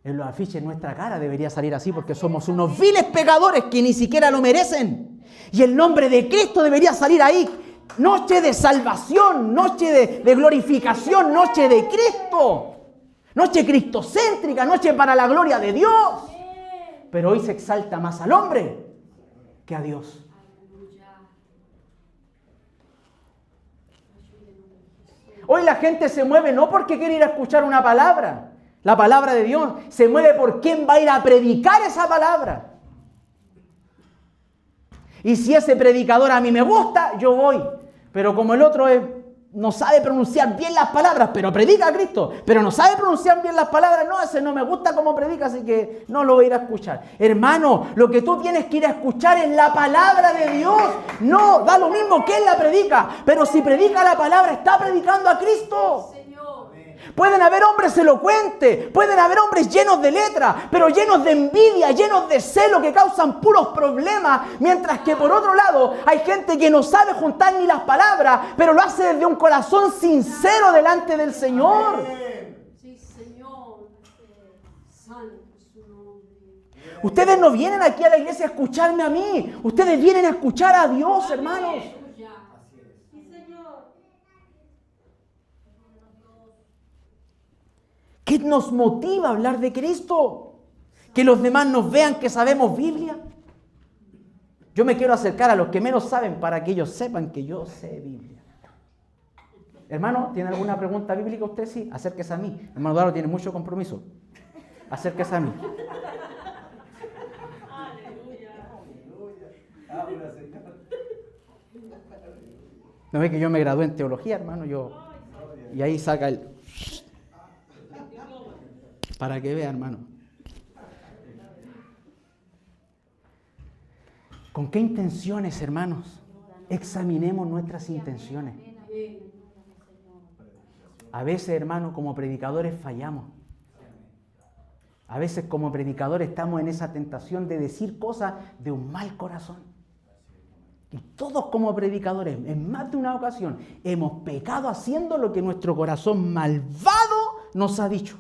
En los afiches nuestra cara debería salir así porque somos unos viles pecadores que ni siquiera lo merecen. Y el nombre de Cristo debería salir ahí. Noche de salvación, noche de glorificación, noche de Cristo. Noche cristocéntrica, noche para la gloria de Dios. Pero hoy se exalta más al hombre que a Dios. Hoy la gente se mueve no porque quiere ir a escuchar una palabra, la palabra de Dios, se mueve por quién va a ir a predicar esa palabra. Y si ese predicador a mí me gusta, yo voy. Pero como el otro no sabe pronunciar bien las palabras, pero predica a Cristo, pero no sabe pronunciar bien las palabras, no, ese no me gusta cómo predica, así que no lo voy a ir a escuchar. Hermano, lo que tú tienes que ir a escuchar es la palabra de Dios. No, da lo mismo que Él la predica, pero si predica la palabra, está predicando a Cristo. Pueden haber hombres elocuentes, pueden haber hombres llenos de letra, pero llenos de envidia, llenos de celo que causan puros problemas, mientras que por otro lado hay gente que no sabe juntar ni las palabras, pero lo hace desde un corazón sincero delante del Señor. Sí, Señor. Santo es su nombre. Ustedes no vienen aquí a la iglesia a escucharme a mí, ustedes vienen a escuchar a Dios, hermanos. Sí, Señor. ¿Qué nos motiva a hablar de Cristo? ¿Que los demás nos vean que sabemos Biblia? Yo me quiero acercar a los que menos saben para que ellos sepan que yo sé Biblia. Hermano, ¿tiene alguna pregunta bíblica usted? Sí, acérquese a mí. Hermano Eduardo tiene mucho compromiso. Acérquese a mí. ¿No ve que yo me gradué en teología, hermano? Y ahí saca el... Para que vea, hermano. ¿Con qué intenciones, hermanos? Examinemos nuestras intenciones. A veces, hermano, como predicadores fallamos. A veces como predicadores estamos en esa tentación de decir cosas de un mal corazón. Y todos como predicadores, en más de una ocasión, hemos pecado haciendo lo que nuestro corazón malvado nos ha dicho.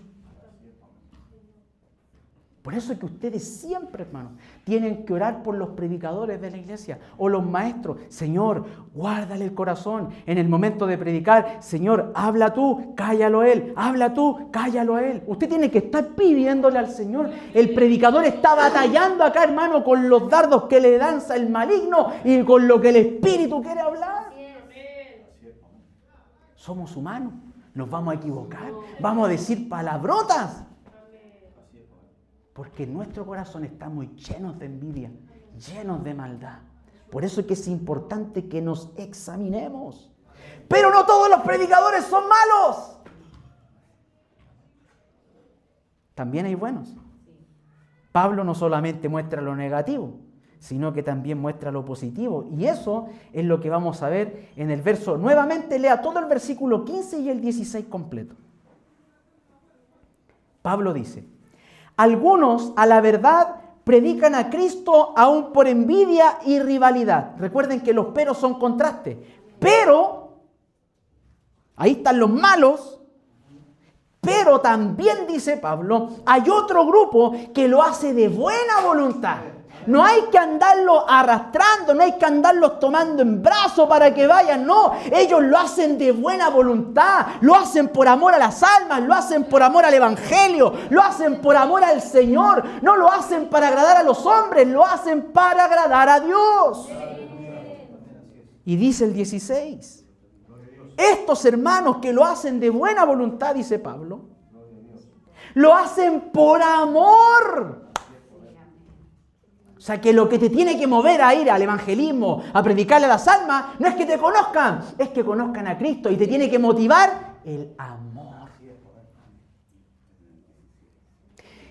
Por eso es que ustedes siempre, hermanos, tienen que orar por los predicadores de la iglesia o los maestros. Señor, guárdale el corazón en el momento de predicar. Señor, habla tú, cállalo a él. Habla tú, cállalo a él. Usted tiene que estar pidiéndole al Señor. El predicador está batallando acá, hermano, con los dardos que le lanza el maligno y con lo que el Espíritu quiere hablar. Somos humanos, nos vamos a equivocar, vamos a decir palabrotas. Porque en nuestro corazón estamos llenos de envidia, llenos de maldad. Por eso es que es importante que nos examinemos. Pero no todos los predicadores son malos. También hay buenos. Pablo no solamente muestra lo negativo, sino que también muestra lo positivo. Y eso es lo que vamos a ver en el verso. Nuevamente lea todo el versículo 15 y el 16 completo. Pablo dice: algunos a la verdad predican a Cristo aún por envidia y rivalidad. Recuerden que los peros son contrastes. Pero, ahí están los malos. Pero también, dice Pablo, hay otro grupo que lo hace de buena voluntad. No hay que andarlos arrastrando, no hay que andarlos tomando en brazos para que vayan. No, ellos lo hacen de buena voluntad. Lo hacen por amor a las almas, lo hacen por amor al Evangelio, lo hacen por amor al Señor. No lo hacen para agradar a los hombres, lo hacen para agradar a Dios. Y dice el 16... estos hermanos que lo hacen de buena voluntad, dice Pablo, lo hacen por amor. O sea, que lo que te tiene que mover a ir al evangelismo, a predicarle a las almas, no es que te conozcan, es que conozcan a Cristo. Y te tiene que motivar el amor.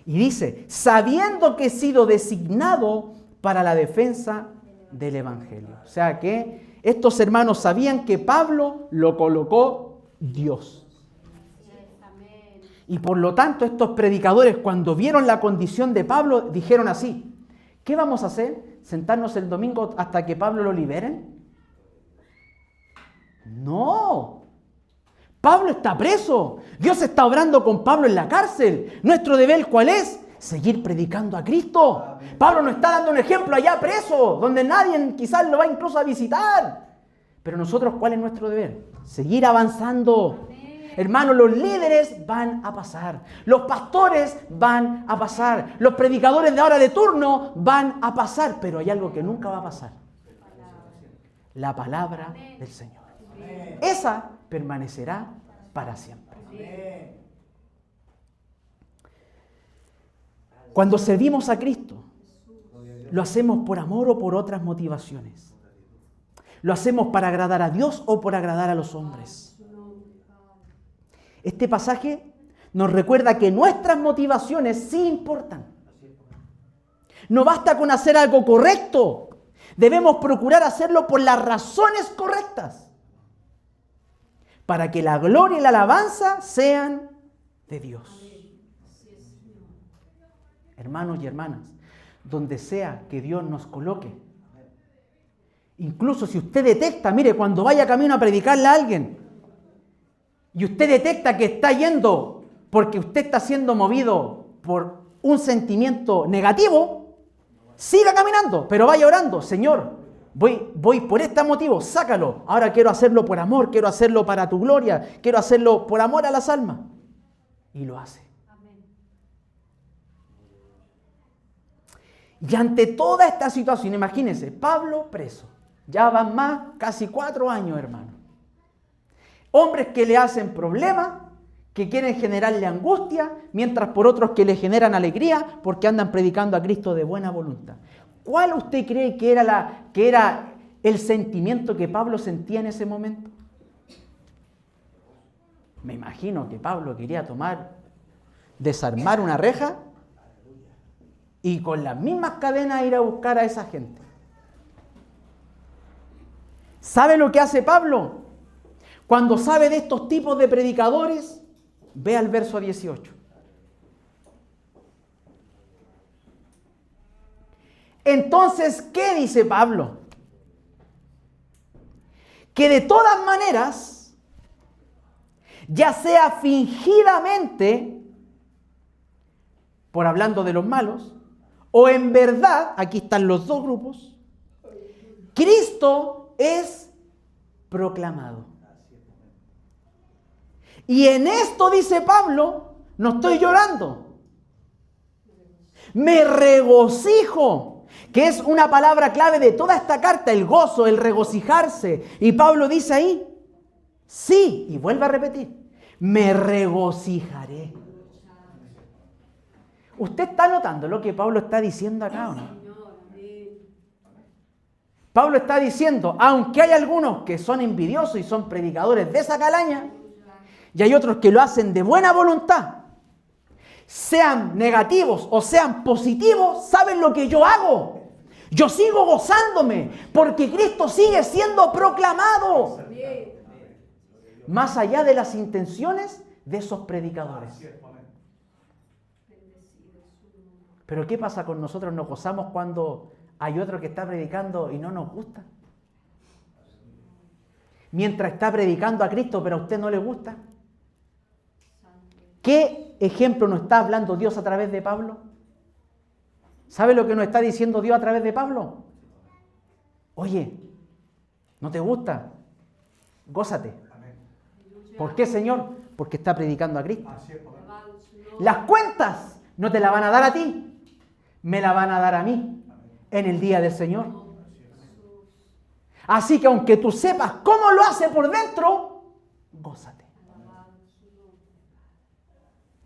Y dice, sabiendo que he sido designado para la defensa del evangelio. O sea que estos hermanos sabían que Pablo lo colocó Dios. Y por lo tanto estos predicadores, cuando vieron la condición de Pablo, dijeron así: ¿qué vamos a hacer? ¿Sentarnos el domingo hasta que Pablo lo liberen? No. Pablo está preso. Dios está obrando con Pablo en la cárcel. Nuestro deber, ¿cuál es? Seguir predicando a Cristo. Pablo nos está dando un ejemplo allá preso, donde nadie quizás lo va incluso a visitar. Pero nosotros, ¿cuál es nuestro deber? Seguir avanzando. Hermanos, los líderes van a pasar. Los pastores van a pasar. Los predicadores de ahora de turno van a pasar. Pero hay algo que nunca va a pasar. La palabra del Señor. Esa permanecerá para siempre. Cuando servimos a Cristo, lo hacemos por amor o por otras motivaciones. Lo hacemos para agradar a Dios o por agradar a los hombres. Este pasaje nos recuerda que nuestras motivaciones sí importan. No basta con hacer algo correcto. Debemos procurar hacerlo por las razones correctas, para que la gloria y la alabanza sean de Dios. Hermanos y hermanas, donde sea que Dios nos coloque, incluso si usted detecta, mire, cuando vaya camino a predicarle a alguien, y usted detecta que está yendo porque usted está siendo movido por un sentimiento negativo, siga caminando, pero vaya orando. Señor, voy por este motivo, sácalo. Ahora quiero hacerlo por amor, quiero hacerlo para tu gloria, quiero hacerlo por amor a las almas. Y lo hace. Y ante toda esta situación, imagínense, Pablo preso. Ya van más, casi 4 años, hermano. Hombres que le hacen problemas, que quieren generarle angustia, mientras por otros que le generan alegría porque andan predicando a Cristo de buena voluntad. ¿Cuál usted cree que era el sentimiento que Pablo sentía en ese momento? Me imagino que Pablo quería desarmar una reja y con las mismas cadenas ir a buscar a esa gente. ¿Sabe lo que hace Pablo? Cuando sabe de estos tipos de predicadores, ve al verso 18. Entonces, ¿qué dice Pablo? Que de todas maneras, ya sea fingidamente, por hablando de los malos, o en verdad, aquí están los dos grupos, Cristo es proclamado. Y en esto, dice Pablo, no estoy llorando. Me regocijo, que es una palabra clave de toda esta carta, el gozo, el regocijarse. Y Pablo dice ahí, Sí, y vuelve a repetir, me regocijaré. ¿Usted está notando lo que Pablo está diciendo acá o no? Señor, amén. Pablo está diciendo, aunque hay algunos que son envidiosos y son predicadores de esa calaña, y hay otros que lo hacen de buena voluntad, sean negativos o sean positivos, ¿saben lo que yo hago? Yo sigo gozándome porque Cristo sigue siendo proclamado. Amén. Más allá de las intenciones de esos predicadores. Pero ¿qué pasa con nosotros? ¿Nos gozamos cuando hay otro que está predicando y no nos gusta? Mientras está predicando a Cristo, pero a usted no le gusta. ¿Qué ejemplo nos está hablando Dios a través de Pablo? ¿Sabe lo que nos está diciendo Dios a través de Pablo? Oye, ¿no te gusta? Gózate. ¿Por qué, Señor? Porque está predicando a Cristo. Las cuentas no te las van a dar a ti, me la van a dar a mí en el día del Señor. Así que aunque tú sepas cómo lo hace por dentro, gózate.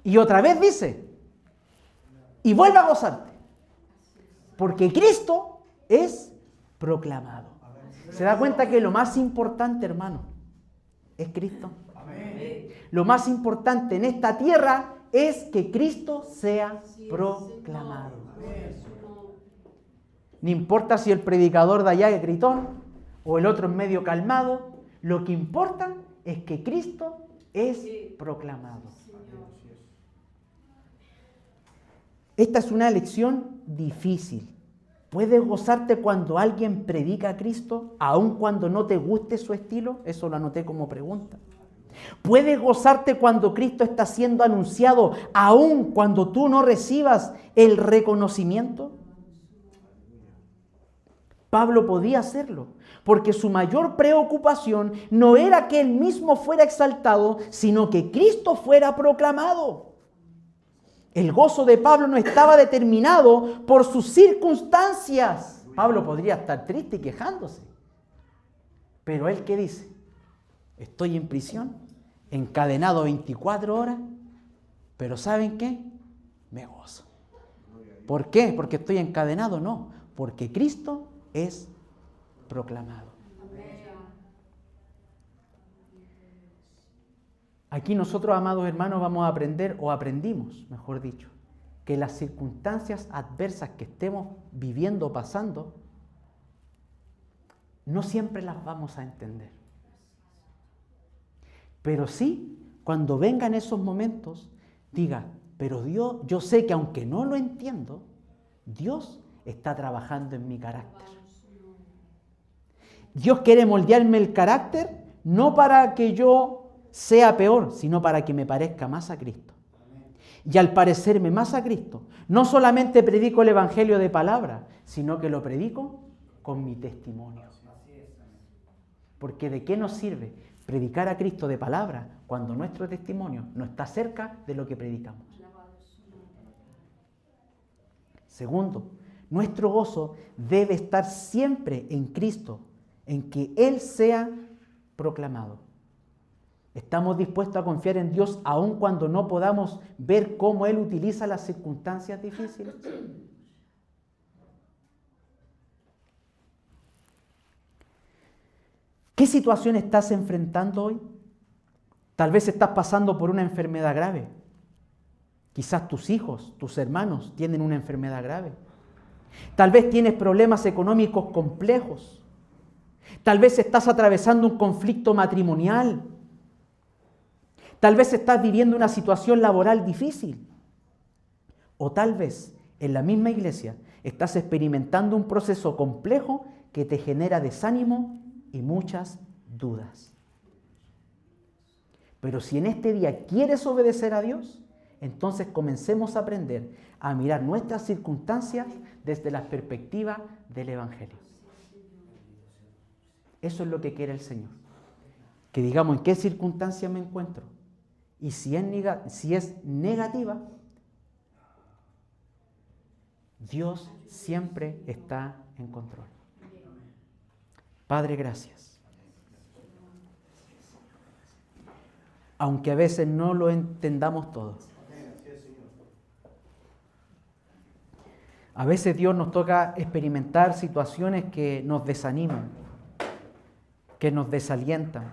Y otra vez dice, y vuelve a gozarte, porque Cristo es proclamado. ¿Se da cuenta que lo más importante, hermano, es Cristo? Lo más importante en esta tierra es que Cristo sea proclamado. No importa si el predicador de allá es gritón o el otro es medio calmado, lo que importa es que Cristo es proclamado. Esta es una lección difícil. ¿Puedes gozarte cuando alguien predica a Cristo, aun cuando no te guste su estilo? Eso lo anoté como pregunta. ¿Puedes gozarte cuando Cristo está siendo anunciado, aun cuando tú no recibas el reconocimiento? Pablo podía hacerlo, porque su mayor preocupación no era que él mismo fuera exaltado, sino que Cristo fuera proclamado. El gozo de Pablo no estaba determinado por sus circunstancias. Pablo podría estar triste y quejándose. Pero él, ¿qué dice? Estoy en prisión, encadenado 24 horas, pero ¿saben qué? Me gozo. ¿Por qué? ¿Porque estoy encadenado? No, porque Cristo es proclamado. Aquí nosotros, amados hermanos, vamos a aprender, o aprendimos, mejor dicho, que las circunstancias adversas que estemos viviendo o pasando, no siempre las vamos a entender. Pero sí, cuando vengan esos momentos, diga, pero Dios, yo sé que aunque no lo entiendo, Dios está trabajando en mi carácter. Dios quiere moldearme el carácter, no para que yo sea peor, sino para que me parezca más a Cristo. Y al parecerme más a Cristo, no solamente predico el evangelio de palabra, sino que lo predico con mi testimonio. Porque ¿de qué nos sirve predicar a Cristo de palabra cuando nuestro testimonio no está cerca de lo que predicamos? Segundo, nuestro gozo debe estar siempre en Cristo, en que Él sea proclamado. ¿Estamos dispuestos a confiar en Dios aun cuando no podamos ver cómo Él utiliza las circunstancias difíciles? ¿Qué situación estás enfrentando hoy? Tal vez estás pasando por una enfermedad grave. Quizás tus hijos, tus hermanos tienen una enfermedad grave. Tal vez tienes problemas económicos complejos. Tal vez estás atravesando un conflicto matrimonial. Tal vez estás viviendo una situación laboral difícil. O tal vez en la misma iglesia estás experimentando un proceso complejo que te genera desánimo y muchas dudas. Pero si en este día quieres obedecer a Dios, entonces comencemos a aprender a mirar nuestras circunstancias desde la perspectiva del Evangelio. Eso es lo que quiere el Señor. Que digamos en qué circunstancia me encuentro. Y si es negativa, Dios siempre está en control. Padre, gracias. aunque a veces no lo entendamos todo. A veces Dios nos toca experimentar situaciones que nos desaniman, que nos desalientan.